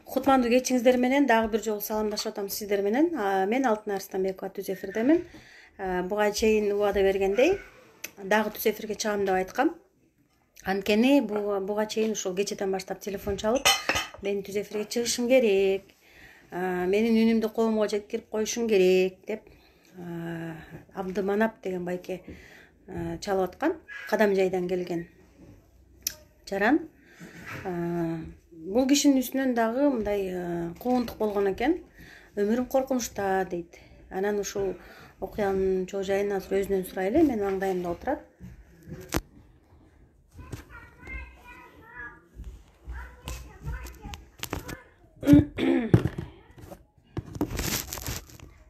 Кутмандуу кечиңиздер менен дагы бир жолу саламдашып атам сиздер менен. Мен Алтын Арыстанбекова түз эфирдемин. Буга чейин убада бергендей дагы түз эфирге чыгам деп айткам. Анткени буга чейин ушул кечеден баштап телефон чалып, мен түз эфирге чыгышым керек, менин үнүмдү коомго жеткирип коюшуң керек деп Абдыманап деген байке чалып аткан. Кадамжайдан келген жаран. Бул кишинин үстүнөн дагы мындай куугунтук болгон экен. Өмүрүм коркунучта дейт. Анан ушул окуянын чоо жайын азыр өзүнөн сурайлы. Мен маңдайымда отурат.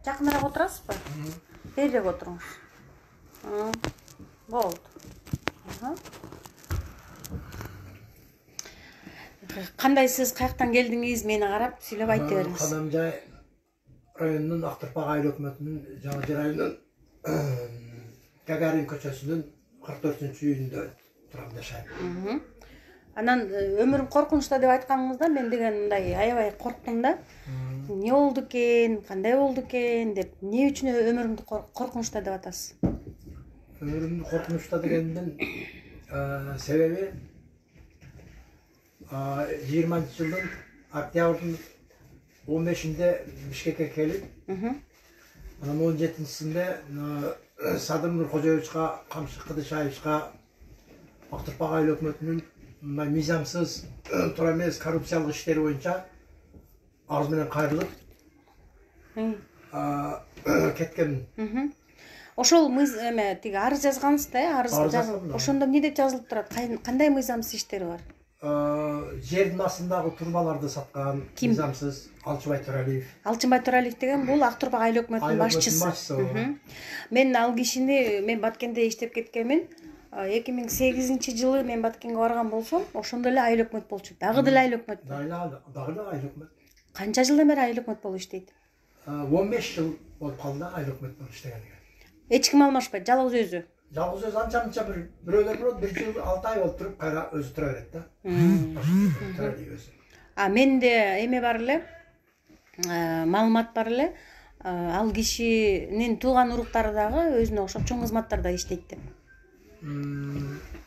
Жакыныраак отурасызбы? Берирээк отуруңуз. Болду. Кандайсыз, каяктан келдиңиз, мени карап сүйлөп айтып бериңиз. Кадамжай районунун Актырпак айыл өкмөтүнүн Жаңы Жер районунун Гагарин көчөсүнүн 44-үйүндө турам жашайм. Анан өмүрүм коркунучта деп айтканыңызда мен деген мындай аябай корктум да. Не болду экен, кандай болду экен деп, эмне үчүн өмүрүмдү коркунучта деп атасыз? Өмүрүмдү коркунучта дегендин себеби 20-жылдын октябрдын 15-inde Бишкекке келип, анан 17-синде Садыр Нуркожоевичка, Камшык Кыдышаевичка Актырпак айыл өкмөтүнүн мыйзамсыз туура эмес коррупциялык иштери боюнча арыз менен кайрылып кеткен. Ошол тиги арыз жазгансыз да, арыз жазып. Ошондо эмне деп жазылып турат? Кандай мыйзамсыз иштери бар? Жердин астындагы турбаларды саткан мыйзамсыз Алчыбай Төралиев. Алчыбай Төралиев деген бул Актырпак айыл өкмөтүнүн башчысы. Мен ал кишини Баткенде иштеп кеткенмин. 2008-жылы мен Баткенге барган болсом, ошондо эле айыл өкмөт болчу. Дагы деле айыл өкмөт. Дагы эле айыл өкмөт. Канча жылдан бери айыл өкмөт болуп иштейт? 15 жыл болуп калды да айыл өкмөт болуп иштегенге. Эч ким алмашпайт, жалгыз өзү. Жалгыз өзү анча-мынча бирөөлөр 1 жыл 6 ай болуп туруп кайра өзү тура берет да. Менде эме бар эле, маалымат бар эле. Ал кишинин тууган уруктары дагы өзүнө окшоп чоң кызматтарда иштейт деп.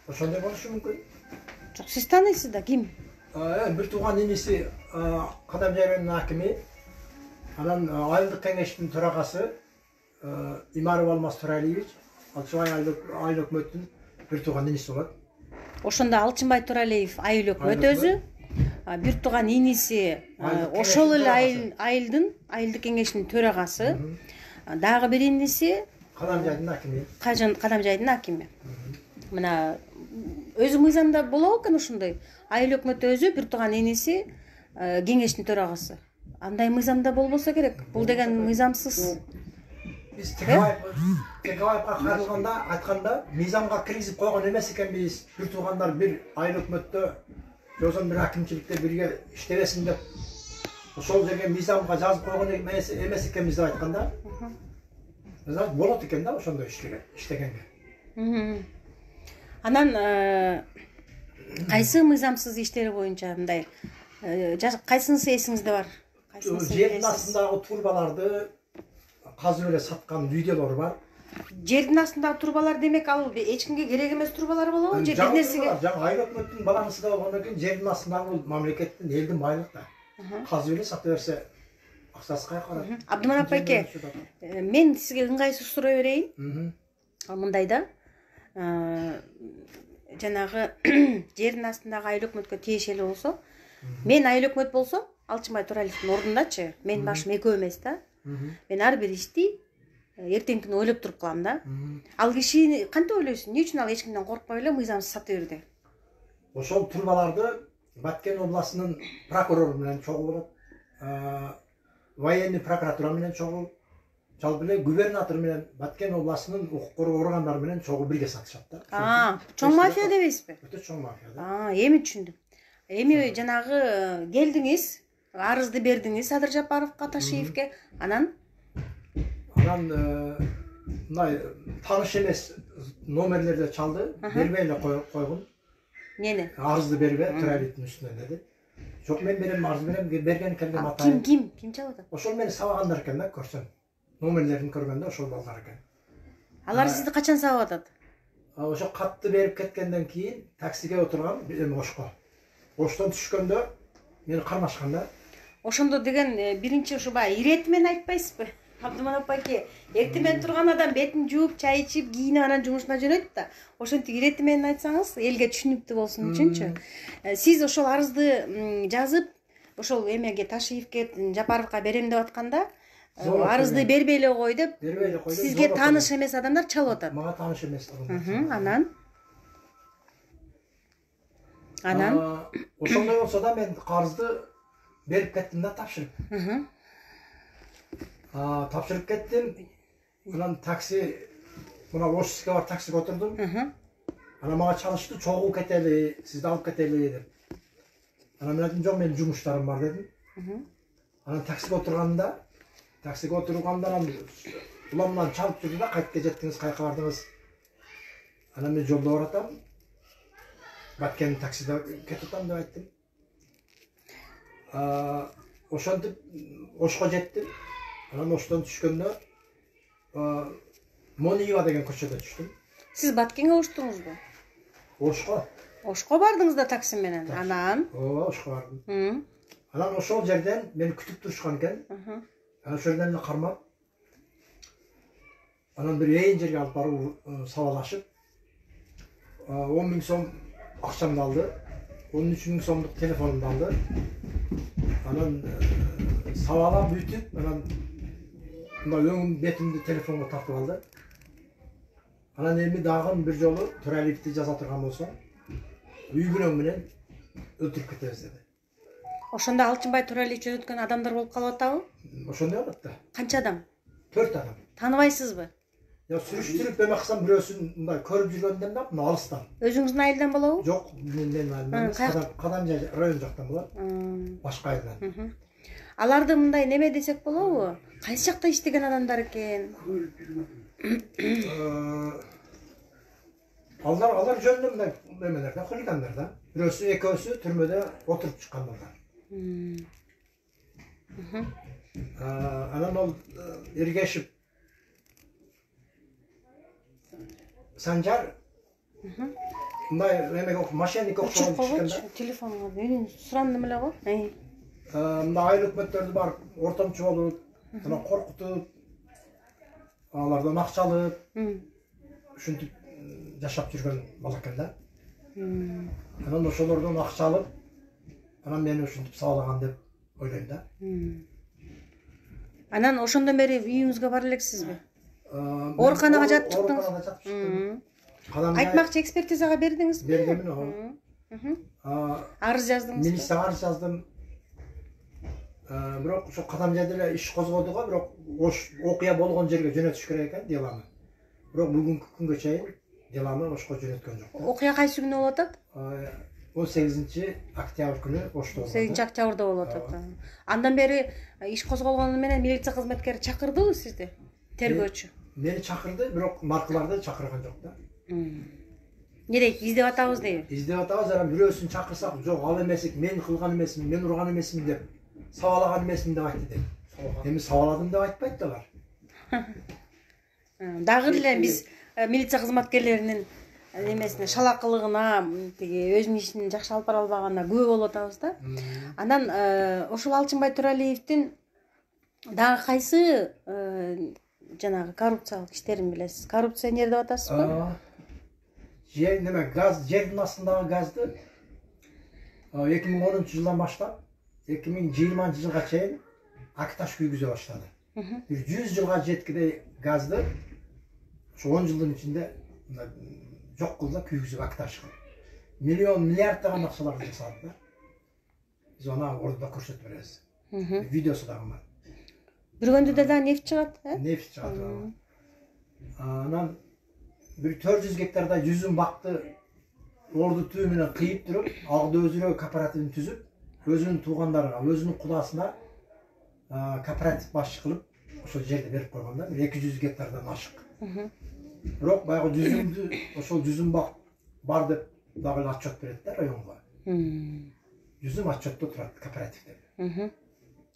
Ошондой болушу мүмкүн. Жок, сиз тааныйсыз да, ким? Бир тууган иниси Кадамжай районунун акими, анан айылдык кеңештин төрагасы Имаров Алмаз Төралиевич, Алчыбай айыл өкмөтүнүн бир тууган иниси болот. Ошондо Алчыбай Төралиев айыл өкмөт өзү, бир тууган иниси ошол эле айылдык кеңештин төрагасы, дагы бир иниси Кадамжайдын акими. Кадамжайдын акими. Мына өзү мыйзамда болобу экен ошондой? Айыл өкмөт өзү, бир тууган иниси кеңештин төрагасы. Андай мыйзамда болбосо керек. Бул деген мыйзамсыз. Биз Текебаевга кайрылганда айтканда, мыйзамга киргизип койгон эмес экенбиз. Бир туугандар бир айыл өкмөттө, жозон бир акимчиликте бирге иштебесин деп, ошол жерге мыйзамга жазып койгон эмес экенбиз деп айтканда, болот экен да ошондой иштегенге. Анан кайсы мыйзамсыз иштери боюнча мындай кайсынысы эсиңизде бар? Жердин астындагы турбаларды казып эле саткан видеолор бар. Жердин астындагы турбалар демек ал эч кимге керек эмес турбалар болобу? Же бир нерсеге? Жаңы айыл өкмөттүн балансы да болгондон кийин жердин астындагы бул мамлекеттин, элдин байлык да. Казып эле сата берсе акчасы кайкалат. Абдыманап байке, мен сизге ыңгайсыз суроо берейин. Мындай да, жанагы жердин астындагы айыл өкмөткө тиешелүү болсо, мен айыл өкмөт болсом, Алчыбай Төралиевдин ордундачы, менин башым экөө эмес да. Мен ар бир ишти эртең күнү ойлоп туруп калам да. Ал кишини кантип ойлойсуң? Эмне үчүн ал эч кимден коркпой эле мыйзамсыз сата берди? Ошол турбаларды Баткен областынын прокурору менен чогуу болот. Военный прокуратура менен чогуу, жалпы эле губернатор менен Баткен областынын укук коргоо органдары менен чогуу бирге сатышат да. Чоң мафия дебейсизби? Өтө чоң мафия да. Эми түшүндүм. Эми жанагы келдиңиз, арызды бердиңиз Садыр Жапаровго, Ташиевке, анан мындай тааныш эмес номерлерди чалды, бербей эле койгон. Нени? Арызды бербе, Төралиевдин үстүнөн деди. Жок, мен берем, арыз берем, берген келген атайын. Ким чалып атат? Ошол мени сабагандар экен да, көрсөм. Номерлерин көргөндө ошол балдар экен. Алар сизди качан сабап атат? Ошо катты берип кеткенден кийин таксиге отурган Ошко. Оштон түшкөндө мени кармашкан да. Ошондо деген биринчи ушу баягы ирети менен айтпайсызбы? Абдыманап аке, эртең менен турган адам бетин жууп, чай ичип, кийинип анан жумушуна жөнөйт да. Ошентип ирети менен айтсаңыз, элге түшүнүктүү болсун үчүнчү. Сиз ошол арызды жазып, ошол эмеге Ташиевке, Жапаровго берем деп атканда, арызды бербей эле кой деп, сизге тааныш эмес адамдар чалып атат. Мага тааныш эмес адамдар. Анан ошондой болсо да мен карызды берип кеттим да, тапшырып. Тапшырып кеттим. Анан такси, мына Ошске барып таксиге отурдум. Анан мага чалышты, чогуу кетели, сизди алып кетели деп. Анан мен айттым, жок, менин жумуштарым бар дедим. Анан таксиге отурганда уламдан чалып турду да, кайтка жеттиңиз, кайка бардыңыз. Анан мен жолдо баратам. Баткен таксиде кетип атам деп айттым. Ошентип Ошко жеттим. Анан Оштон түшкөндө Мониева деген көчөдө түштүм. Сиз Баткенге учтуңузбу? Ошко. Ошко бардыңыз да такси менен. Анан Ошко бардым. Анан ошол жерден мени күтүп турушкан экен. Анан ошол жерден эле кармап, анан бир ээн жерге алып барып сабалашып, 10 000 сом акчамды алды, 13 000 сомдук телефонумду алды. Анан сабалап бүтүп, анан мына өңүм бетимди телефонго тартып алды. Анан эми дагы бир жолу Төралиевди жаза турган болсо, үй бүлөң менен өлтүрүп кетебиз деди. Ошондо Алчынбай Төралиев жөнөткөн адамдар болуп калып атабы? Ошондой болот да. Канча адам? 4 адам. Тааныбайсызбы? Сүрүштүрүп эме кылсам бирөөсүн мындай көрүп жүргөндөн да, мына алыстан. Өзүңүздүн айылдан болобу? Жок, менден айылдан, Кадамжа район жактан болот. Башка айылдан. Аларды мындай неме десек болобу? Кайсы жакта иштеген адамдар экен? Алар жөнүндө мындай немелер да, хулигандар да. Бирөөсү, экөөсү түрмөдө отуруп чыккан балдар. Анан ол Эргешев Санжар мындай эмеге мошенник окшогон түшкөн да. Телефонго менин сурандым эле го. Мындай айыл өкмөттөрдү барып ортомчу болуп, анан коркутуп, алардан акча алып, ушинтип жашап жүргөн бала экен да. Анан ошолордон акча алып, анан мени ушинтип сабалаган деп ойлойм да. Анан ошондон бери үйүңүзгө бара элексизби? Ооруканага жатып чыктыңыз? Ооруканага жатып чыктым. Кайтмакчы экспертизага бердиңизби? Бергемин, Арыз жаздыңызбы? Милицияга арыз жаздым. Бирок ошо Кадамжада эле иш козгоду го, бирок окуя болгон жерге жөнөтүш керек экен деланы. Бирок бүгүнкү күнгө чейин деланы Ошко жөнөткөн жок да. Окуя кайсы күнү болуп атат? 18 октябрь күнү Ошто. 18 октябрда болуп атат. Андан бери иш козголгону менен милиция кызматкери чакырдыбы сизди? Тергөөчү. Мени чакырды, бирок маркаларды чакырган жок да. Нерек издеп атабыз дейби? Издеп атабыз, анан бирөөсүн чакырсак, жок, ал эмесик, мен кылган эмесмин, мен урган эмесмин деп, сабалаган эмесмин деп айтты деп. Эми сабаладым деп айтпайт да алар. Дагы эле биз милиция кызматкерлеринин немесине, шалакылыгына, тиги өзүнүн ишин жакшы алып бара албаганына күбө болуп атабыз да. Андан ошол Алчынбай Төралиевдин дагы кайсы жанагы коррупциялык иштерин билесиз? Коррупционер деп атасызбы? Жер неме, газ, жердин астындагы газды 2010 жылдан баштап 2020 жылга чейин Акташ күйгүзө баштады. Бир 100 жылга жеткидей газды ошо 10 жылдын ичинде жок кылды, күйгүзүп Акташ. Миллион, миллиарддаган акчаларды жасады да. Биз аны ордуда көрсөтүп беребиз. Видеосу дагы бар. Бир көндүдө да нефть чыгат, Нефть чыгат. Анан bir 400 гектарда жүзүн бакты орду түбү менен кыйып туруп, алды өзүрө кооперативин түзүп, өзүнүн туугандарына, өзүнүн кудасына кооператив башчы кылып, ошол жерди берип койгон да, 200 гектардан ашык. Бирок баягы жүзүндү, ошол жүзүн бак бар деп дагы эле отчет берет да районго. жүзім отчетто турат кооперативде.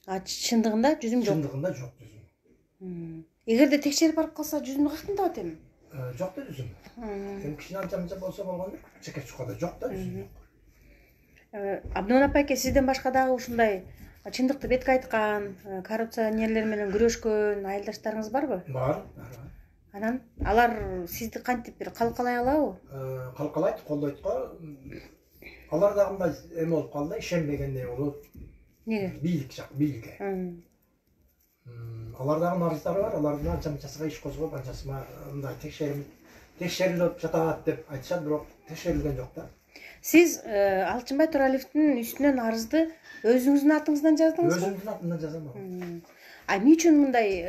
Чындыгында жүзүм жок. Чындыгында жок жүзім. Эгерде текшерип барып калса жүзүмдү каяктан табат эми? Жок да жүзім. Эми кичине анча болсо болгондур. Чекке чукканда жок да жүзім. Абдыман апайке, сизден башка дагы ушундай чындыкты бетке айткан, коррупционерлер менен күрөшкөн айылдаштарыңыз барбы? Бар. Анан алар сизди кантип бир калкалай алабы? Калкалайт, колдойт го. Алар дагы мындай эме болуп калды, ишенбегендей болуп. Неге? Бийликке. Алар дагы нарыздары бар, алардын анча-мынчасыга иш козгоп, анчасына мындай текшерилип жатат деп айтышат, бирок текшерилген жок да. Сиз Алчынбай Туралиевдин үстүнөн арызды өзүңүздүн атыңыздан жаздыңызбы? Өзүмдүн атымдан жазам. Эмне үчүн мындай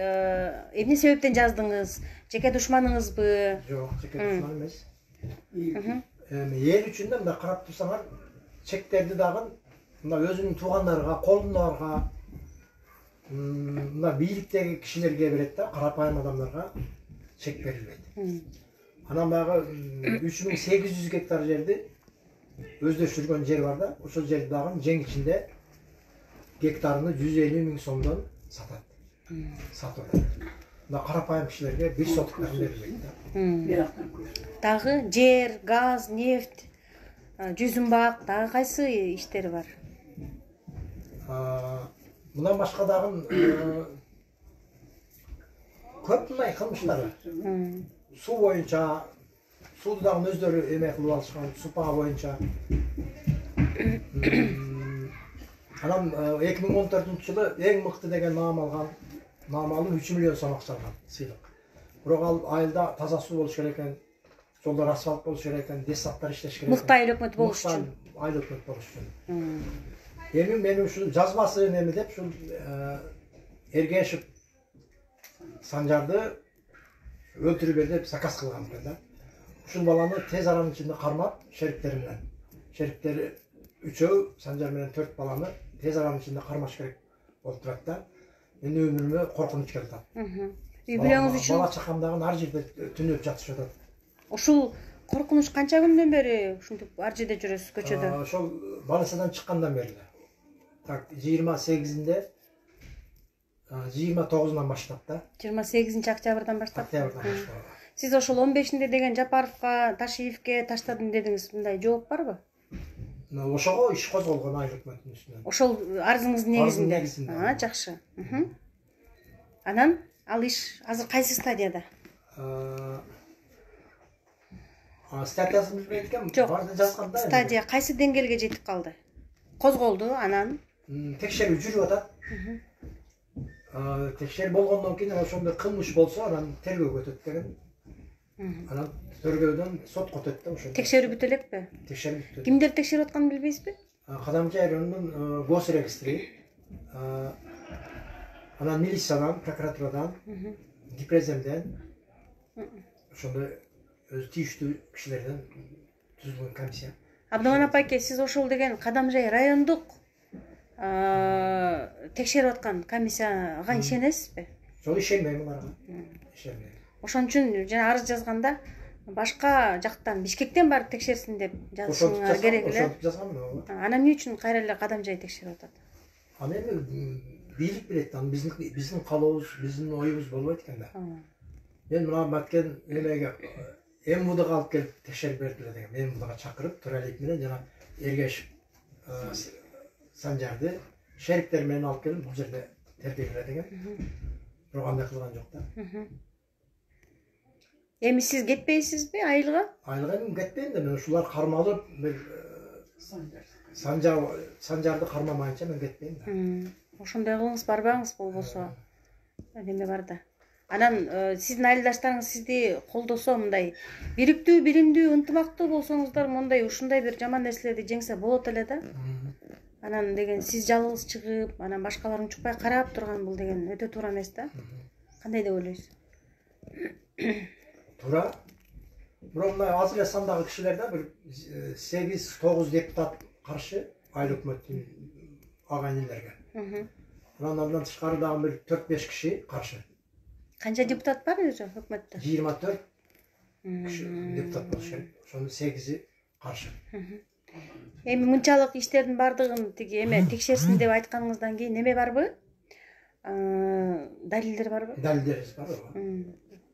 эмне себептен жаздыңыз? Жеке душманыңызбы? Жок, жеке душман эмес. Эл үчүн да мындай карап турсаңар, чектерди дагы мындай өзүнүн туугандарга, колундагыларга, мына бийликтеги кишилерге берет да, карапайым адамдарга чек берилбейт. Анан баягы 3800 гектар жерди өздөрү жүргөн жер бар да, ошол жерди дагы жең ичинде гектарыны 150 000 сомдон сатат. Сатып атат. Мына карапайым кишилерге 1 сотук дагы берилбейт да. Дагы жер, газ, нефть, жүзүм бак, дагы кайсы иштери бар? Мындан башка дагы көп мындай кылмыштар. Суу боюнча, сууду дагы өздөрү эме кылып алышкан, супа боюнча. Анан 2014-жылы эң мыкты деген наам алган, наам алып 3 миллион сом акча алган сыйлык. Бирок ал айылда таза суу болуш керек экен, жолдор асфальт болуш керек экен, десаттар иштеш керек. Мыкты айыл өкмөт болуш үчүн. Айыл өкмөт болуш үчүн. Эми мен ушул жазбасы эме деп ушул Эргешев Санжарды өлтүрүп бер деп заказ кылган экен да. Ушул баланы тез аранын ичинде кармап, шериктери менен. Шериктери 3 Санжар менен 4 баланы тез аранын ичинде кармаш керек болуп турат да. Менин өмүрүмө коркунуч келип атат. Үй бүлөңүз үчүн бала чакам дагы ар жерде түнөп жатышып атат. Ушул коркунуч канча күндөн бери ушинтип ар жерде жүрөсүз көчөдө? Ошол больницадан чыккандан бери. Так 28-inde 29-унан баштап да. 28-октябрдан баштап. Октябрдан баштап. Сиз ошол 15-inde деген Жапаровго, Ташиевге таштадым дедиңиз, мындай жооп барбы? Ошого иш козголгон айыл өкмөтүнүн үстүнөн. Ошол арызыңыздын негизинде. Жакшы. Анан ал иш азыр кайсы стадияда? Статьясын билбейт экенмин. Барды жазганда. Стадия кайсы деңгээлге жетип калды? Козголду, анан текшерүү жүрүп атат. Текшерүү болгондон кийин ошондой кылмыш болсо, анан тергөөгө өтөт деген. Анан тергөөдөн сотко өтөт да ошо. Текшерүү бүтө элекпи? Текшерүү бүтө. Кимдер текшерип атканын билбейсизби? Кадамчы районунун госрегистри, анан милициядан, прокуратурадан, Депреземден, ошондой өз тийиштүү кишилерден түзүлгөн комиссия. Абдыман апайке, сиз ошол деген Кадамжай райондук текшерип аткан комиссияга ишенесизби? Жок, ишенбейм аларга. Ишенбейм. Ошон үчүн жана арыз жазганда башка жактан, Бишкектен барып текшерсин деп жазышыңар керек эле. Ошентип жазганмын. Анан эмне үчүн кайра эле Кадамжай текшерип атат? Аны эми бийлик билет, аны биздин каалообуз, биздин оюбуз болбойт экен да. Мен мына баткен эмеге МВДга алып келип текшерип бердилер деген. МВДга чакырып, Туралиев менен жана Эргешев Санжарды шериктер менен алып келип бул жерде тергөөлөр деген. Бирок андай кылган жок да. Эми сиз кетпейсизби айылга? Айылга мен кетпейм да, мен ушулар кармалып, бир Санжарды кармамайынча мен кетпейм да. Ошондой кылыңыз, барбаңыз болбосо. Эме бар да. Анан сиздин айылдаштарыңыз сизди колдосо, мындай бириктүү, билимдүү, ынтымактуу болсоңуздар, мындай ушундай бир жаман нерселерди жеңсе болот эле да. Анан деген сиз жалгыз чыгып, анан башкалар унчукпай карап турган, бул деген өтө туура эмес да. Кандай деп ойлойсуз? Туура. Бирок мына азыр эле сандагы кишилер да бир 8-9 депутат каршы айыл өкмөттүн агайнелерге. Андан тышкары дагы бир 4-5 киши каршы. Канча депутат бар өзү өкмөттө? 24 киши депутат болуш керек. Ошонун 8-и каршы. Эми мынчалык иштердин бардыгын тиги эме текшерсин деп айтканыңыздан кийин неме барбы? Далилдер барбы? Далилдерибиз бар.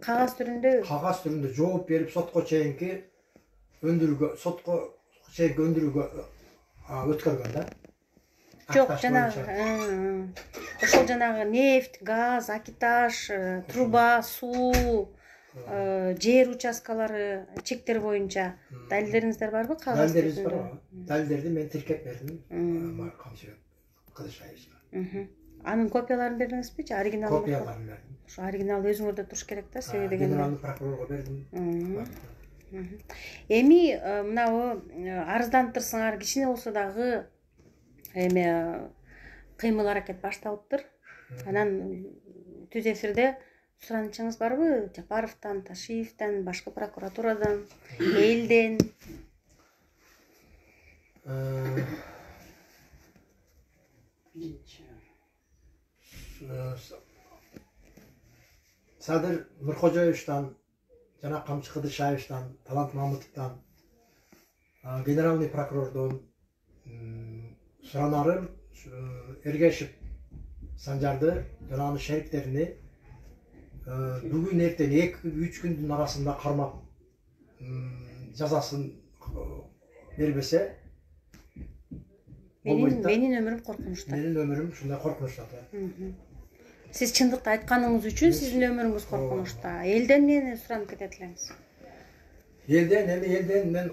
Кагаз түрүндө? Кагаз түрүндө жооп берип сотко чейинки өндүрүүгө өткөргөн да. Жок, жанагы ошол жанагы нефть, газ, акитаж, труба, суу, жер участкалары, чектер боюнча далилдериңиздер барбы? Кагаз Далилдерибиз бар. Далилдерди мен тиркеп бердим. Камчыбек Кыдышаевичке. Анын копияларын бердиңизби же оригиналын? Копияларын бердим. Ошо оригинал өзүңөрдө туруш керек да, себеби дегенде. Генеральный прокурорго бердим. Эми мынабу арыздантырсыңар кичине болсо дагы эме кыймыл аракет башталыптыр. Анан түз эфирде суранычыңыз барбы? Жапаровдон, Ташиевден, башкы прокуратурадан, элден? Садыр Нуркожоевичтан, жана Камчы Кыдышаевичтан, Талант Мамытовдон, генеральный прокурордон суранарым Эргешев Санжарды жана анын шериктерини бүгүн эртең 2-3 күндүн арасында кармап жазасын бербесе менин өмүрүм коркунучта. Менин өмүрүм ушундай коркунучта. Сиз чындыкты айтканыңыз үчүн сиздин өмүрүңүз коркунучта. Элден эмне суранып кетет элеңиз? Элден мен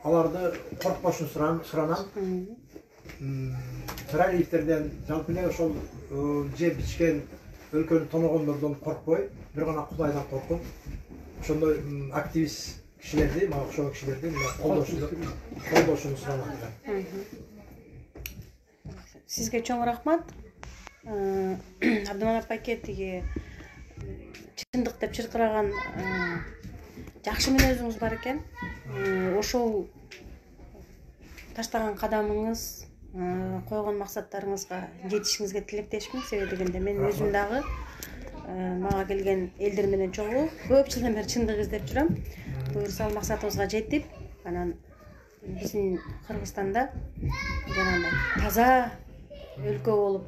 аларды коркпошун суранам. Террористтерден, жалпы эле ошол жеп ичкен өлкөнү тоногондордон коркпой, бир гана Кудайдан коркуп, ошондой активист кишилерди, мага окшогон кишилерди колдошуну суранам. Сизге чоң рахмат. Абдыманап байке тиги чындык деп чыркыраган жакшы мүнөзүңүз бар экен. Ошол таштаган кадамыңыз, койгон максаттарыңызга жетишиңизге тилектешмин. Себеби дегенде мен өзүм дагы мага келген элдер менен чогуу көп жылдан бери чындык издеп жүрөм. Буюрса ал максатыбызга жетип, анан биздин Кыргызстанда жанагындай таза өлкө болуп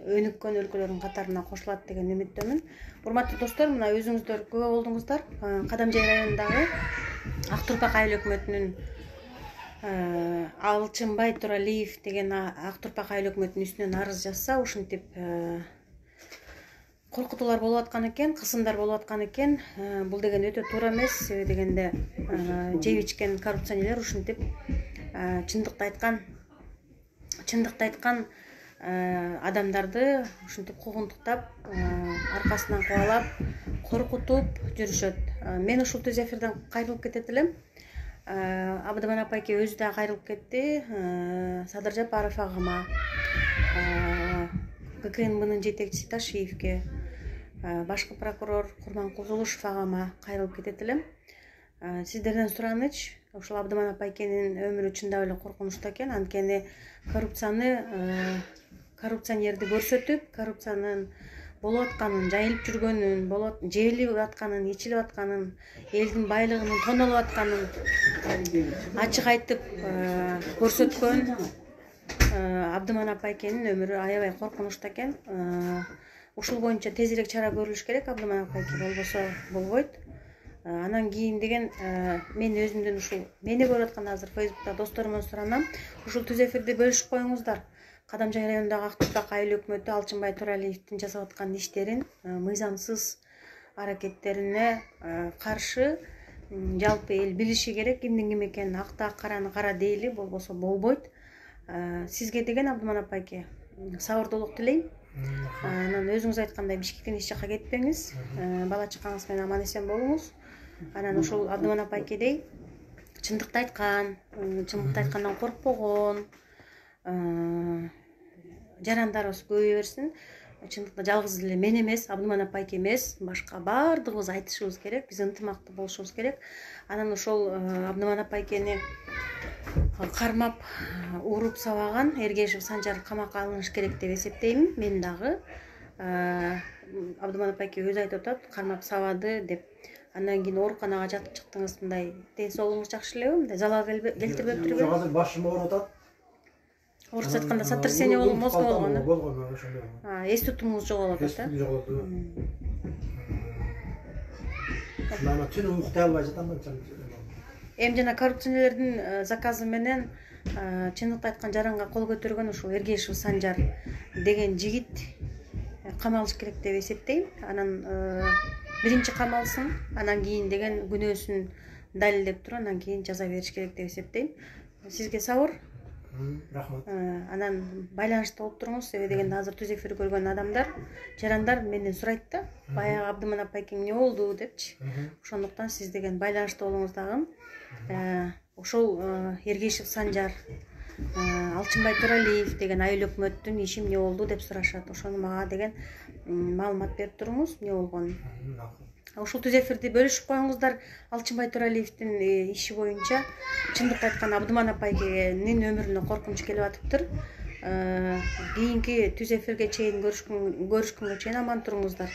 өнүккөн өлкөлөрдүн катарына кошулат деген үмүттөмүн. Урматтуу достор, мына өзүңүздөр күбө болдуңуздар. Кадамжай районундагы Ак Турпак айыл өкмөтүнүн Алчынбай Туралиев деген Ак Турпак айыл өкмөтүнүн үстүнөн арыз жазса, ушинтип коркутуулар болуп аткан экен, кысымдар болуп аткан экен. Бул деген өтө туура эмес. Себеби дегенде жеп ичкен коррупционерлер ушинтип чындыкты айткан адамдарды ушинтип куугунтуктап, аркасынан кубалап, коркутуп жүрүшөт. Мен ушул түз эфирден кайрылып кетет элем. Абдыманап байке өзү да кайрылып кетти. Садыр Жапаров агама, ГКНБнын жетекчиси Ташиевке, башкы прокурор Курманкул Зулушев агама кайрылып кетет элем. Сиздерден сураныч, ушул Абдыманап байкенин өмүрү чындап эле коркунучта экен. Анткени коррупционерди көрсөтүп, коррупциянын болуп атканын, жайылып жүргөнүн, жебилип атканын, ичилип атканын, элдин байлыгынын тонолуп атканын ачык айтып көрсөткөн Абдыманап байкенин өмүрү аябай коркунучта экен. Ушул боюнча тезирээк чара көрүлүш керек. Абдыманап байке болбосо болбойт. Анан кийин деген мен өзүмдүн ушул мени көрүп аткан азыр Facebook'та досторума суранам. Ушул түз эфирди бөлүшүп коюңуздар. Кадамжай районундагы Ак Турпак айыл өкмөтү Алчынбай Туралиевдин жасап аткан иштерин, мыйзамсыз аракеттерине каршы жалпы эл билиши керек. Кимдин ким экенин акты ак, караны кара дейли, болбосо болбойт. Сизге деген Абдыманап байке сабырдуулук тилейм. Анан өзүңүз айткандай Бишкектен эч жака кетпеңиз. Бала чакаңыз менен аман эсен болуңуз. Анан ушул Абдыманап байкедей чындыкты айткандан коркпогон жарандарыбыз көбөйө берсин. Чындыкта жалгыз эле мен эмес, Абдыманап байке эмес, башка баардыгыбыз айтышыбыз керек, биз ынтымактуу болушубуз керек. Анан ошол Абдыманап байкени кармап, уруп сабаган Эргешев Санжар камакка алыныш керек деп эсептейм. Мен дагы Абдыманап байке өзү айтып атат, кармап сабады деп. андан кийин ооруканага жатып чыктыңыз, мындай ден соолугуңуз жакшы элеби, мындай залал келтирбеп Жок, турбу? азыр башым ооруп атат. Орусча айтканда сотрясение болуп мозго болгон. Болгон ошондой. Эс тутумуңуз жоголуп атат. Эстим жоголду. Мана түнү уктay албай жатам да. Эми жана коррупционерлердин заказы менен чындыкты айткан жаранга кол көтөргөн ушул Эргешев Санжар деген жигит камалыш керек деп эсептейм. Анан биринчи камалсын, анан кийин деген күнөөсүн далилдеп туруп, анан кийин жаза бериш керек деп эсептейм. Сизге сабыр. Рахмат. Анан байланышта болуп туруңуз. Себеби дегенде азыр түз эфир көргөн адамдар, жарандар менден сурайт да, баягы Абдыман апайке эмне болду депчи. Ошондуктан сиз деген байланышта болуңуз дагы. Ошол Эргешев Санжар, Алчынбай Туралиев деген айыл өкмөттүн иши эмне болду деп сурашат. Ошону мага деген маалымат берип туруңуз, эмне болгонун. Ушул түз эфирди бөлүшүп коюңуздар. Алчынбай Туралиевдин иши боюнча чындыкты айтканда Абдыман апайкенин өмүрүнө коркунуч келип атыптыр. Кийинки түз эфирге чейин көрүшкөнгө чейин аман туруңуздар.